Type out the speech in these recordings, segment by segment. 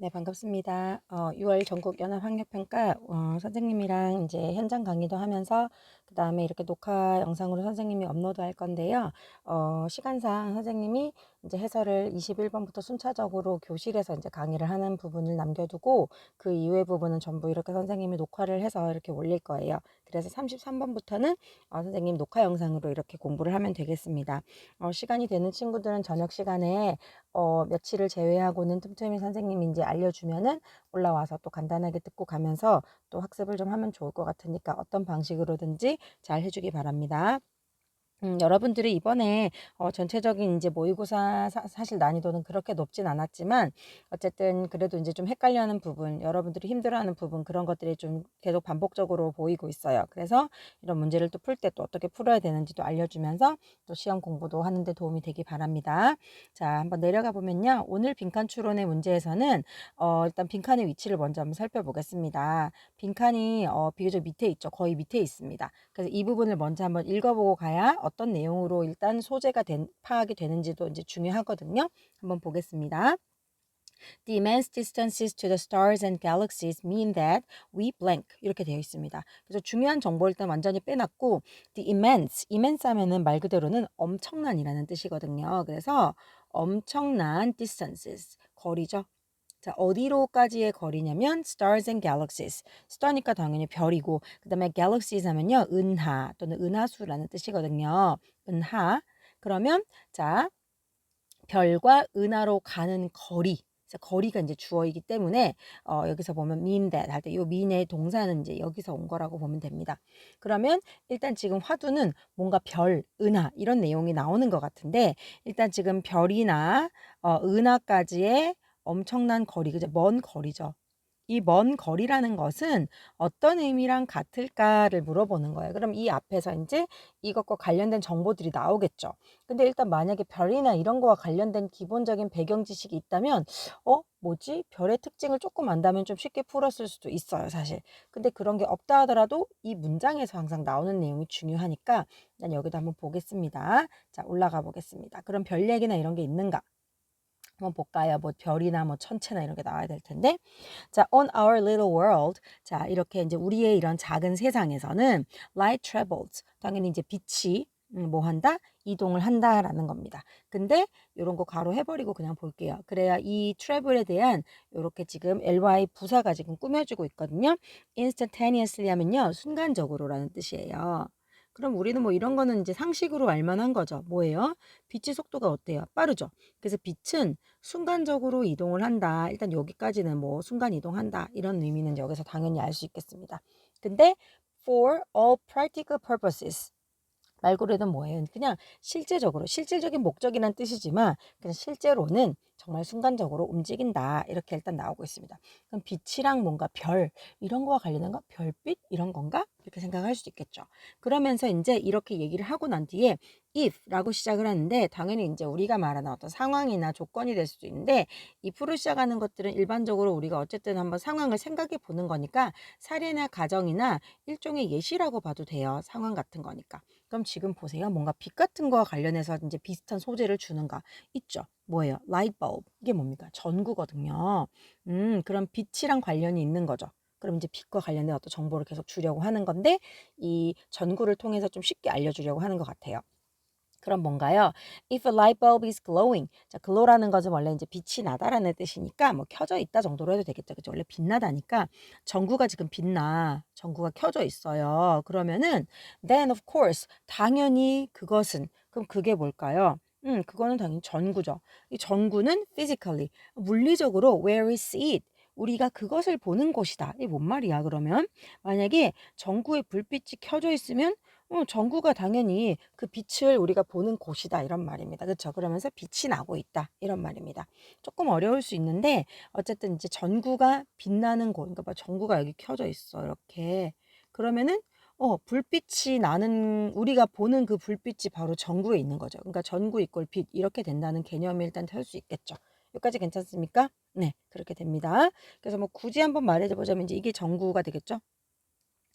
네, 반갑습니다. 6월 전국 연합학력평가 선생님이랑 이제 현장 강의도 하면서 그다음에 이렇게 녹화 영상으로 선생님이 업로드할 건데요. 시간상 선생님이 이제 해설을 21번부터 순차적으로 교실에서 이제 강의를 하는 부분을 남겨두고 그 이외 부분은 전부 이렇게 선생님이 녹화를 해서 이렇게 올릴 거예요. 그래서 33번부터는 선생님 녹화 영상으로 이렇게 공부를 하면 되겠습니다. 시간이 되는 친구들은 저녁 시간에 며칠을 제외하고는 틈틈이 선생님이 이제 알려주면은 올라와서 또 간단하게 듣고 가면서 또 학습을 좀 하면 좋을 것 같으니까 어떤 방식으로든지 잘 해주기 바랍니다. 여러분들이 이번에 전체적인 이제 모의고사 사실 난이도는 그렇게 높진 않았지만 어쨌든 그래도 이제 좀 헷갈려하는 부분, 여러분들이 힘들어하는 부분 그런 것들이 좀 계속 반복적으로 보이고 있어요. 그래서 이런 문제를 또 풀 때 또 어떻게 풀어야 되는지도 알려주면서 또 시험 공부도 하는데 도움이 되기 바랍니다. 자, 한번 내려가 보면요. 오늘 빈칸 추론의 문제에서는 일단 빈칸의 위치를 먼저 한번 살펴보겠습니다. 빈칸이 비교적 밑에 있죠. 거의 밑에 있습니다. 그래서 이 부분을 먼저 한번 읽어보고 가야 어떤 내용으로 일단 소재가 파악이 되는지도 이제 중요하거든요. 한번 보겠습니다. The immense distances to the stars and galaxies mean that we blank 이렇게 되어 있습니다. 그래서 중요한 정보 일단 완전히 빼놨고 the immense 하면은 말 그대로는 엄청난이라는 뜻이거든요. 그래서 엄청난 distances 거리죠. 자, 어디로까지의 거리냐면 stars and galaxies. star니까 당연히 별이고 그다음에 galaxies 하면요. 은하 또는 은하수라는 뜻이거든요. 은하. 그러면 자, 별과 은하로 가는 거리. 거리가 이제 주어이기 때문에 여기서 보면 mean that 할 때 이 mean의 동사는 이제 여기서 온 거라고 보면 됩니다. 그러면 일단 지금 화두는 뭔가 별, 은하 이런 내용이 나오는 것 같은데 일단 지금 별이나 은하까지의 엄청난 거리, 그죠? 먼 거리죠. 이 먼 거리라는 것은 어떤 의미랑 같을까를 물어보는 거예요. 그럼 이 앞에서 이제 이것과 관련된 정보들이 나오겠죠. 근데 일단 만약에 별이나 이런 거와 관련된 기본적인 배경 지식이 있다면 뭐지? 별의 특징을 조금 안다면 좀 쉽게 풀었을 수도 있어요, 사실. 근데 그런 게 없다 하더라도 이 문장에서 항상 나오는 내용이 중요하니까 난 여기도 한번 보겠습니다. 자, 올라가 보겠습니다. 그럼 별 얘기나 이런 게 있는가? 한번 볼까요? 뭐 별이나 뭐 천체나 이런 게 나와야 될 텐데. 자, on our little world. 자, 이렇게 이제 우리의 이런 작은 세상에서는 light travels. 당연히 이제 빛이 뭐 한다? 이동을 한다라는 겁니다. 근데 이런 거 가로 해버리고 그냥 볼게요. 그래야 이 travel에 대한 이렇게 지금 ly 부사가 지금 꾸며지고 있거든요. instantaneously 하면요. 순간적으로라는 뜻이에요. 그럼 우리는 뭐 이런 거는 이제 상식으로 알만한 거죠. 뭐예요? 빛의 속도가 어때요? 빠르죠. 그래서 빛은 순간적으로 이동을 한다. 일단 여기까지는 뭐 순간 이동한다. 이런 의미는 여기서 당연히 알 수 있겠습니다. 근데 for all practical purposes 말 고르는 뭐예요? 그냥 실제적으로 실질적인 목적이란 뜻이지만 그냥 실제로는 정말 순간적으로 움직인다. 이렇게 일단 나오고 있습니다. 그럼 빛이랑 뭔가 별 이런 거와 관련된 거? 별빛 이런 건가? 이렇게 생각할 수 있겠죠. 그러면서 이제 이렇게 얘기를 하고 난 뒤에 if라고 시작을 하는데 당연히 이제 우리가 말하는 어떤 상황이나 조건이 될 수도 있는데 if로 시작하는 것들은 일반적으로 우리가 어쨌든 한번 상황을 생각해 보는 거니까 사례나 가정이나 일종의 예시라고 봐도 돼요. 상황 같은 거니까. 그럼 지금 보세요. 뭔가 빛 같은 거와 관련해서 이제 비슷한 소재를 주는가 있죠. 뭐예요? light bulb. 이게 뭡니까? 전구거든요. 그럼 빛이랑 관련이 있는 거죠. 그럼 이제 빛과 관련된 어떤 정보를 계속 주려고 하는 건데 이 전구를 통해서 좀 쉽게 알려주려고 하는 것 같아요. 그럼 뭔가요? If a light bulb is glowing. 자, glow라는 것은 원래 이제 빛이 나다라는 뜻이니까 뭐 켜져 있다 정도로 해도 되겠죠. 그죠? 원래 빛나다니까 전구가 지금 빛나. 전구가 켜져 있어요. 그러면은 then of course 당연히 그것은 그럼 그게 뭘까요? 그거는 당연히 전구죠. 이 전구는 physically 물리적으로 where we see it. 우리가 그것을 보는 곳이다. 이게 뭔 말이야, 그러면? 만약에 전구에 불빛이 켜져 있으면 전구가 당연히 그 빛을 우리가 보는 곳이다 이런 말입니다. 그렇죠? 그러면서 빛이 나고 있다 이런 말입니다. 조금 어려울 수 있는데 어쨌든 이제 전구가 빛나는 곳, 그러니까 막 전구가 여기 켜져 있어 이렇게 그러면은 불빛이 나는 우리가 보는 그 불빛이 바로 전구에 있는 거죠. 그러니까 전구 이꼴 빛 이렇게 된다는 개념이 일단 될 수 있겠죠. 여기까지 괜찮습니까? 네, 그렇게 됩니다. 그래서 뭐 굳이 한번 말해보자면 이제 이게 전구가 되겠죠.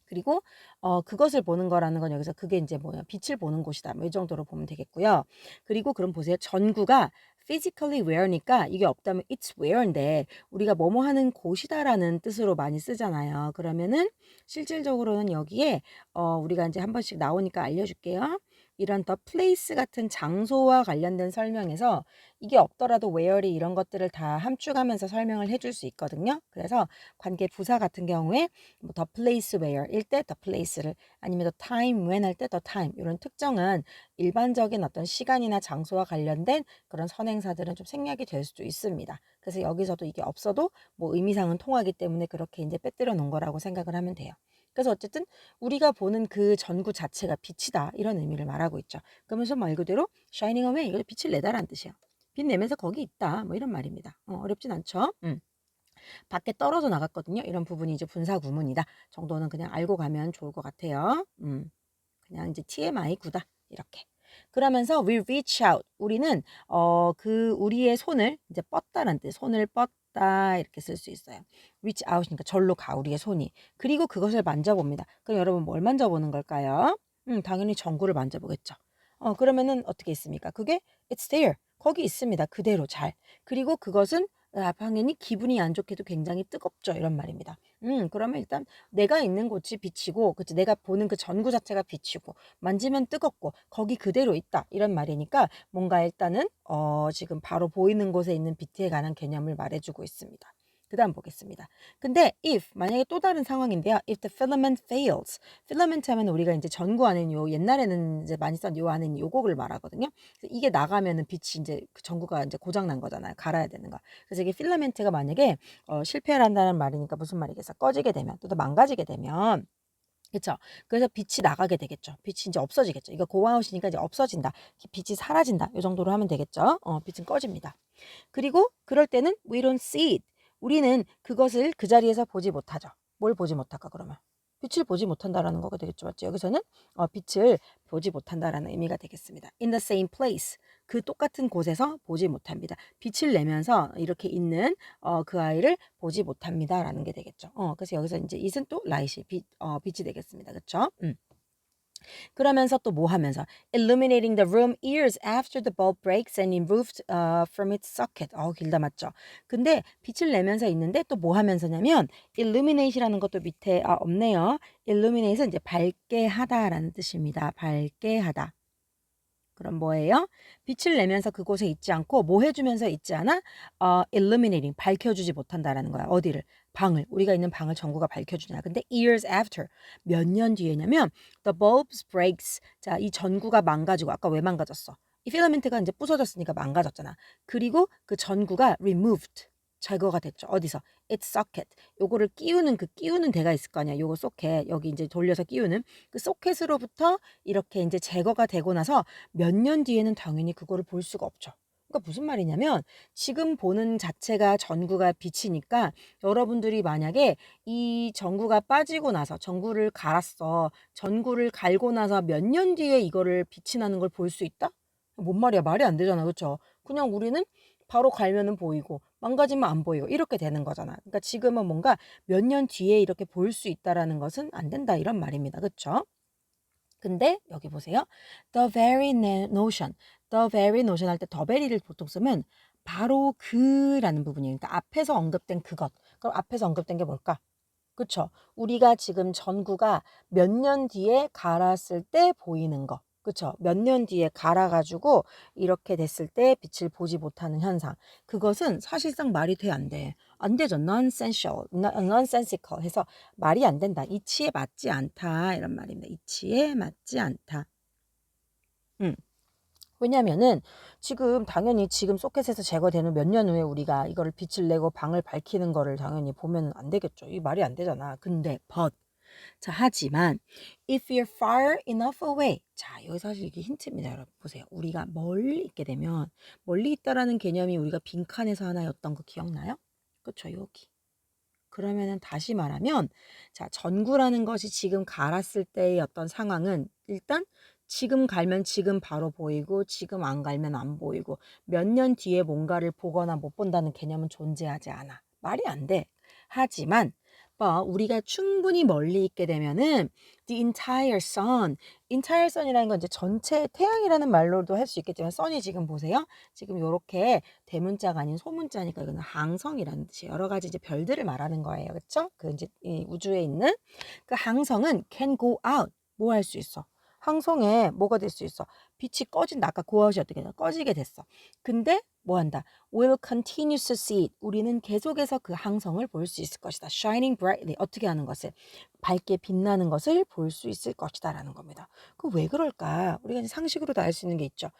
그리고 그것을 보는 거라는 건 여기서 그게 이제 뭐야 빛을 보는 곳이다 뭐 이 정도로 보면 되겠고요. 그리고 그럼 보세요. 전구가 physically where니까 이게 없다면 it's where인데 우리가 뭐뭐 하는 곳이다라는 뜻으로 많이 쓰잖아요. 그러면은 실질적으로는 여기에 우리가 이제 한 번씩 나오니까 알려줄게요. 이런 the place 같은 장소와 관련된 설명에서 이게 없더라도 where이 이런 것들을 다 함축하면서 설명을 해줄 수 있거든요. 그래서 관계 부사 같은 경우에 뭐 the place where일 때 the place를 아니면 the time when 할 때 the time 이런 특정은 일반적인 어떤 시간이나 장소와 관련된 그런 선행사들은 좀 생략이 될 수도 있습니다. 그래서 여기서도 이게 없어도 뭐 의미상은 통하기 때문에 그렇게 이제 빼뜨려 놓은 거라고 생각을 하면 돼요. 그래서 어쨌든 우리가 보는 그 전구 자체가 빛이다 이런 의미를 말하고 있죠. 그러면서 말 그대로 shining away 이거 빛을 내다라는 뜻이에요. 빛 내면서 거기 있다 뭐 이런 말입니다. 어렵진 않죠. 밖에 떨어져 나갔거든요. 이런 부분이 이제 분사 구문이다 정도는 그냥 알고 가면 좋을 것 같아요. 그냥 이제 TMI 구다 이렇게. 그러면서 we reach out 우리는 그 우리의 손을 이제 뻗다라는 뜻 손을 뻗다 이렇게 쓸 수 있어요. reach out이니까 절로 가 우리의 손이. 그리고 그것을 만져봅니다. 그럼 여러분 뭘 만져보는 걸까요? 당연히 전구를 만져보겠죠. 그러면은 어떻게 있습니까? 그게 it's there 거기 있습니다. 그대로 잘. 그리고 그것은 당연히 기분이 안 좋게도 굉장히 뜨겁죠. 이런 말입니다. 그러면 일단 내가 있는 곳이 빛이고, 그치? 내가 보는 그 전구 자체가 빛이고, 만지면 뜨겁고, 거기 그대로 있다. 이런 말이니까 뭔가 일단은, 지금 바로 보이는 곳에 있는 빛에 관한 개념을 말해주고 있습니다. 그 다음 보겠습니다. 근데 if 만약에 또 다른 상황인데요. if the filament fails. filament 하면 우리가 이제 전구 안에 요 옛날에는 이제 많이 썼 요 안에 요곡을 말하거든요. 이게 나가면은 빛이 이제 그 전구가 이제 고장 난 거잖아요. 갈아야 되는 거. 그래서 이게 필라멘트가 만약에 실패를 한다는 말이니까 무슨 말이겠어? 꺼지게 되면 또 망가지게 되면 그쵸? 그래서 빛이 나가게 되겠죠. 빛이 이제 없어지겠죠. 이거 고아웃이니까 이제 없어진다. 빛이 사라진다. 이 정도로 하면 되겠죠. 빛은 꺼집니다. 그리고 그럴 때는 we don't see it. 우리는 그것을 그 자리에서 보지 못하죠. 뭘 보지 못할까 그러면? 빛을 보지 못한다라는 거가 되겠죠. 맞죠? 여기서는 빛을 보지 못한다라는 의미가 되겠습니다. In the same place. 그 똑같은 곳에서 보지 못합니다. 빛을 내면서 이렇게 있는 그 아이를 보지 못합니다라는 게 되겠죠. 그래서 여기서 이제 it은 또 light이 빛이 되겠습니다. 그렇죠? 그러면서 또 뭐 하면서 illuminating the room years after the bulb breaks and removed from its socket. 길다 맞죠? 근데 빛을 내면서 있는데 또 뭐 하면서냐면 illuminate이라는 것도 밑에 없네요. illuminate은 이제 밝게 하다라는 뜻입니다. 밝게 하다. 그럼 뭐예요? 빛을 내면서 그곳에 있지 않고 뭐 해주면서 있지 않아? illuminating 밝혀주지 못한다라는 거야. 어디를? 방을 우리가 있는 방을 전구가 밝혀주냐. 근데 years after 몇 년 뒤에냐면 the bulb breaks. 자, 이 전구가 망가지고 아까 왜 망가졌어? 이 필라멘트가 이제 부서졌으니까 망가졌잖아. 그리고 그 전구가 removed. 제거가 됐죠. 어디서? its socket. 요거를 끼우는 그 끼우는 데가 있을 거 아니야. 요거 소켓. 여기 이제 돌려서 끼우는 그 소켓으로부터 이렇게 이제 제거가 되고 나서 몇 년 뒤에는 당연히 그거를 볼 수가 없죠. 그러니까 무슨 말이냐면 지금 보는 자체가 전구가 빛이니까 여러분들이 만약에 이 전구가 빠지고 나서 전구를 갈았어. 전구를 갈고 나서 몇 년 뒤에 이거를 빛이 나는 걸 볼 수 있다? 뭔 말이야? 말이 안 되잖아. 그렇죠? 그냥 우리는 바로 갈면은 보이고 망가지면 안 보이고 이렇게 되는 거잖아. 그러니까 지금은 뭔가 몇 년 뒤에 이렇게 볼 수 있다라는 것은 안 된다 이런 말입니다. 그렇죠? 근데 여기 보세요. The very notion. The very notion 할 때 the very를 보통 쓰면 바로 그라는 부분이에요. 그러니까 앞에서 언급된 그것. 그럼 앞에서 언급된 게 뭘까? 그쵸? 우리가 지금 전구가 몇 년 뒤에 갈았을 때 보이는 거. 그쵸? 몇 년 뒤에 갈아가지고 이렇게 됐을 때 빛을 보지 못하는 현상. 그것은 사실상 말이 돼, 안 돼? 안 되죠. nonsensical 해서 말이 안 된다. 이치에 맞지 않다. 이런 말입니다. 이치에 맞지 않다. 왜냐면은 지금 당연히 지금 소켓에서 제거되는 몇 년 후에 우리가 이거를 빛을 내고 방을 밝히는 거를 당연히 보면 안 되겠죠. 이 말이 안 되잖아. 근데 자, 하지만 if you're far enough away. 자, 여기 사실 이게 힌트입니다, 여러분. 보세요. 우리가 멀리 있게 되면 멀리 있다라는 개념이 우리가 빈칸에서 하나였던 거 기억나요? 그렇죠. 여기. 그러면은 다시 말하면 자, 전구라는 것이 지금 갈았을 때의 어떤 상황은 일단 지금 갈면 지금 바로 보이고 지금 안 갈면 안 보이고 몇 년 뒤에 뭔가를 보거나 못 본다는 개념은 존재하지 않아. 말이 안 돼. 하지만 우리가 충분히 멀리 있게 되면은 the entire sun이라는 건 이제 전체 태양이라는 말로도 할 수 있겠지만 sun이 지금 보세요. 지금 요렇게 대문자가 아닌 소문자니까 이거는 항성이라는 뜻이에요. 여러 가지 이제 별들을 말하는 거예요. 그렇죠? 그 이제 이 우주에 있는 그 항성은 can go out. 뭐 할 수 있어? 항성에 뭐가 될 수 있어? 빛이 꺼진다. 아까 go out이 어떻게 돼? 꺼지게 됐어. 근데 뭐 한다? Will continue to see it. 우리는 계속해서 그 항성을 볼 수 있을 것이다. Shining brightly. 어떻게 하는 것을? 밝게 빛나는 것을 볼 수 있을 것이다 라는 겁니다. 그 왜 그럴까? 우리가 이제 상식으로도 알 수 있는 게 있죠.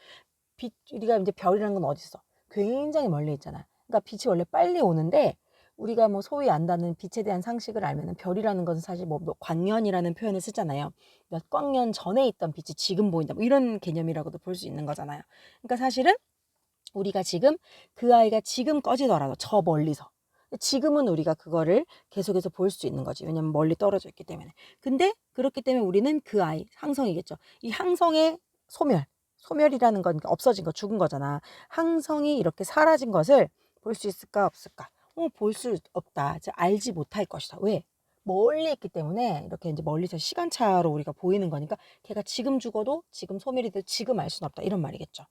우리가 이제 별이라는 건 어디 있어? 굉장히 멀리 있잖아. 그러니까 빛이 원래 빨리 오는데 우리가 뭐 소위 안다는 빛에 대한 상식을 알면은 별이라는 것은 사실 몇 광년이라는 표현을 쓰잖아요. 몇 광년 전에 있던 빛이 지금 보인다. 뭐 이런 개념이라고도 볼 수 있는 거잖아요. 그러니까 사실은 우리가 지금 그 아이가 지금 꺼지더라도 저 멀리서 지금은 우리가 그거를 계속해서 볼 수 있는 거지. 왜냐면 멀리 떨어져 있기 때문에. 근데 그렇기 때문에 우리는 그 아이, 항성이겠죠. 이 항성의 소멸이라는 건 없어진 거, 죽은 거잖아. 항성이 이렇게 사라진 것을 볼 수 있을까, 없을까? 볼 수 없다. 알지 못할 것이다. 왜? 멀리 있기 때문에 이렇게 이제 멀리서 시간차로 우리가 보이는 거니까 걔가 지금 죽어도 지금 소멸이 돼 지금 알 수는 없다. 이런 말이겠죠.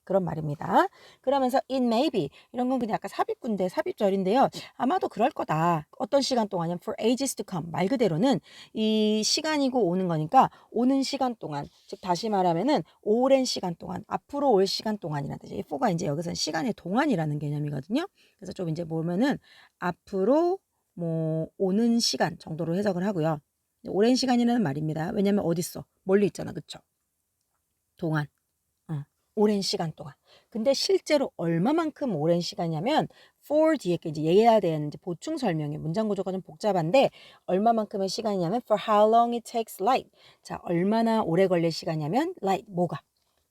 그런 말입니다. 그러면서 it may be 이런 건 그냥 아까 삽입구인데 삽입절인데요. 아마도 그럴 거다. 어떤 시간 동안이면 for ages to come 말 그대로는 이 시간이고 오는 거니까 오는 시간 동안 즉 다시 말하면은 오랜 시간 동안 앞으로 올 시간 동안이라는 뜻이에요. for가 이제 여기서는 시간의 동안이라는 개념이거든요. 그래서 좀 이제 보면은 앞으로 뭐 오는 시간 정도로 해석을 하고요. 오랜 시간이라는 말입니다. 왜냐면 어디 있어? 멀리 있잖아. 그쵸? 동안. 오랜 시간 동안. 근데 실제로 얼마만큼 오랜 시간이냐면 for 뒤에 이제 얘기해야 되는 이제 보충 설명이 문장 구조가 좀 복잡한데 얼마만큼의 시간이냐면 for how long it takes light. 자, 얼마나 오래 걸릴 시간이냐면 light 뭐가?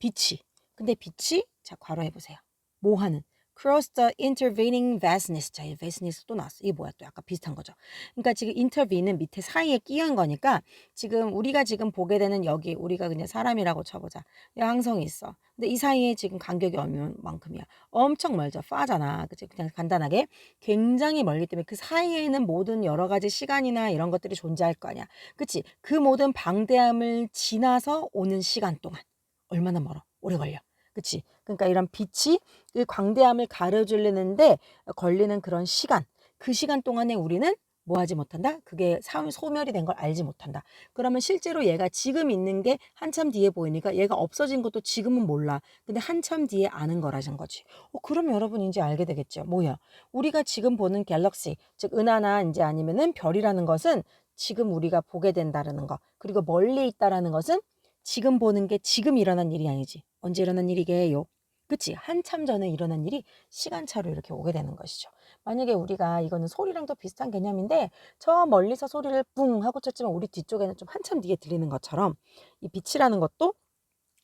빛이. 근데 빛이 자, 괄호해 보세요. 뭐 하는? cross the intervening vastness. 자, 이 vastness 또 나왔어. 이게 뭐야? 또 약간 비슷한 거죠. 그러니까 지금 intervene은 밑에 사이에 끼운 거니까 지금 우리가 지금 보게 되는 여기 우리가 그냥 사람이라고 쳐보자. 항성이 있어. 근데 이 사이에 지금 간격이 얼마만큼이야? 엄청 멀죠. 파잖아. 그치? 그냥 간단하게. 굉장히 멀기 때문에 그 사이에는 모든 여러 가지 시간이나 이런 것들이 존재할 거 아니야. 그치? 그 모든 방대함을 지나서 오는 시간 동안. 얼마나 멀어? 오래 걸려. 그치? 그러니까 이런 빛이 그 광대함을 가려주려는데 걸리는 그런 시간. 그 시간 동안에 우리는 뭐 하지 못한다? 그게 소멸이 된 걸 알지 못한다. 그러면 실제로 얘가 지금 있는 게 한참 뒤에 보이니까 얘가 없어진 것도 지금은 몰라. 근데 한참 뒤에 아는 거라는 거지. 그럼 여러분 이제 알게 되겠죠. 뭐야? 우리가 지금 보는 갤럭시, 즉 은하나 이제 아니면은 별이라는 것은 지금 우리가 보게 된다라는 거. 그리고 멀리 있다라는 것은 지금 보는 게 지금 일어난 일이 아니지. 언제 일어난 일이게요? 그치? 한참 전에 일어난 일이 시간차로 이렇게 오게 되는 것이죠. 만약에 우리가 이거는 소리랑도 비슷한 개념인데 저 멀리서 소리를 뿡 하고 쳤지만 우리 뒤쪽에는 좀 한참 뒤에 들리는 것처럼 이 빛이라는 것도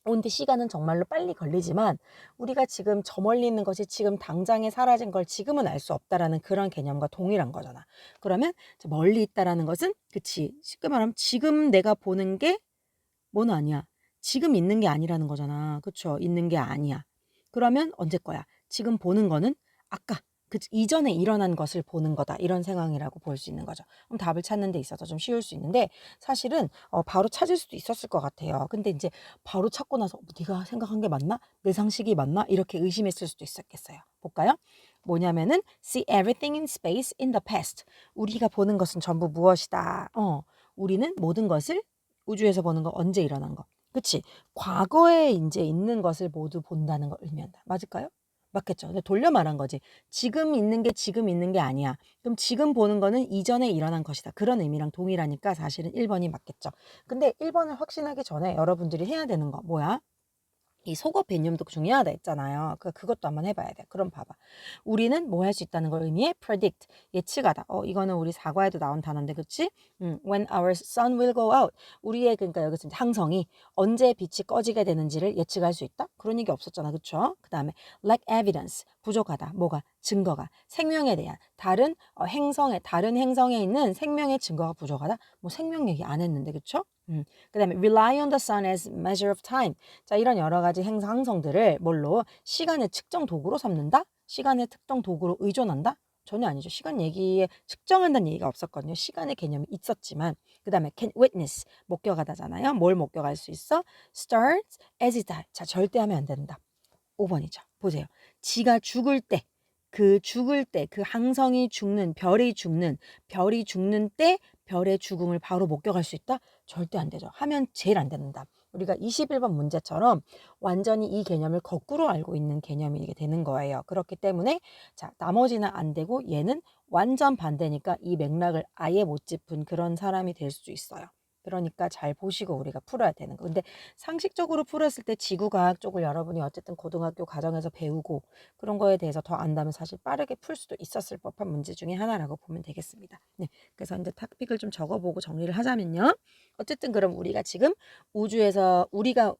오는데 시간은 정말로 빨리 걸리지만 우리가 지금 저 멀리 있는 것이 지금 당장에 사라진 걸 지금은 알 수 없다라는 그런 개념과 동일한 거잖아. 그러면 멀리 있다라는 것은 그치 쉽게 말하면 지금 내가 보는 게 뭐는 아니야. 지금 있는 게 아니라는 거잖아. 그쵸? 있는 게 아니야. 그러면 언제 거야? 지금 보는 거는 아까 그 이전에 일어난 것을 보는 거다. 이런 상황이라고 볼 수 있는 거죠. 그럼 답을 찾는 데 있어서 좀 쉬울 수 있는데 사실은 바로 찾을 수도 있었을 것 같아요. 근데 이제 바로 찾고 나서 네가 생각한 게 맞나? 내 상식이 맞나? 이렇게 의심했을 수도 있었겠어요. 볼까요? 뭐냐면은 see everything in space in the past. 우리가 보는 것은 전부 무엇이다. 우리는 모든 것을 우주에서 보는 거 언제 일어난 거. 그치? 과거에 이제 있는 것을 모두 본다는 걸 의미한다. 맞을까요? 맞겠죠. 근데 돌려 말한 거지. 지금 있는 게 지금 있는 게 아니야. 그럼 지금 보는 거는 이전에 일어난 것이다. 그런 의미랑 동일하니까 사실은 1번이 맞겠죠. 근데 1번을 확신하기 전에 여러분들이 해야 되는 거 뭐야? 이 속어 개념도 중요하다 했잖아요. 그것도 한번 해봐야 돼. 그럼 봐봐. 우리는 뭐 할 수 있다는 걸 의미해? predict, 예측하다. 이거는 우리 사과에도 나온 단어인데, 그치? when our sun will go out. 우리의, 그러니까 여기서 항성이 언제 빛이 꺼지게 되는지를 예측할 수 있다? 그런 얘기 없었잖아. 그쵸? 그 다음에 lack evidence, 부족하다. 뭐가? 증거가. 생명에 대한, 다른 행성에 있는 생명의 증거가 부족하다? 뭐 생명 얘기 안 했는데, 그쵸? 그 다음에 rely on the sun as measure of time. 자, 이런 여러 가지 항성들을 뭘로? 시간의 측정 도구로 삼는다? 시간의 특정 도구로 의존한다? 전혀 아니죠. 시간 얘기에 측정한다는 얘기가 없었거든요. 시간의 개념이 있었지만 그다음에 can witness 목격하다잖아요. 뭘 목격할 수 있어? starts as it dies. 자, 절대 하면 안 된다. 5번이죠. 보세요. 지가 죽을 때, 그 항성이 죽는, 별이 죽는 때 별의 죽음을 바로 목격할 수 있다? 절대 안 되죠. 하면 제일 안 된다. 우리가 21번 문제처럼 완전히 이 개념을 거꾸로 알고 있는 개념이 되는 거예요. 그렇기 때문에 자, 나머지는 안 되고 얘는 완전 반대니까 이 맥락을 아예 못 짚은 그런 사람이 될 수 있어요. 그러니까 잘 보시고 우리가 풀어야 되는 거. 근데 상식적으로 풀었을 때 지구과학 쪽을 여러분이 어쨌든 고등학교 과정에서 배우고 그런 거에 대해서 더 안다면 사실 빠르게 풀 수도 있었을 법한 문제 중에 하나라고 보면 되겠습니다. 네, 그래서 이제 탑픽을 좀 적어보고 정리를 하자면요. 어쨌든 그럼 우리가 지금 우주에서 우리가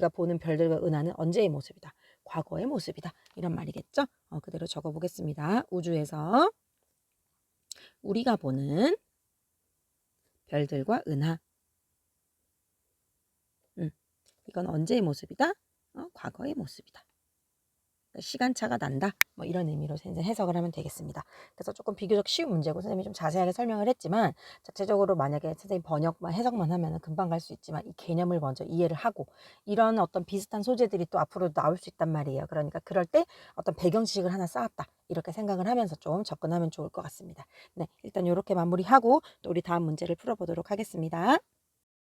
보는 별들과 은하는 언제의 모습이다? 과거의 모습이다. 이런 말이겠죠? 그대로 적어보겠습니다. 우주에서 우리가 보는 별들과 은하. 이건 언제의 모습이다? 과거의 모습이다. 시간차가 난다. 뭐 이런 의미로 해석을 하면 되겠습니다. 그래서 조금 비교적 쉬운 문제고 선생님이 좀 자세하게 설명을 했지만 자체적으로 만약에 선생님 번역만 해석만 하면 금방 갈 수 있지만 이 개념을 먼저 이해를 하고 이런 어떤 비슷한 소재들이 또 앞으로 나올 수 있단 말이에요. 그러니까 그럴 때 어떤 배경 지식을 하나 쌓았다. 이렇게 생각을 하면서 좀 접근하면 좋을 것 같습니다. 네, 일단 이렇게 마무리하고 또 우리 다음 문제를 풀어보도록 하겠습니다.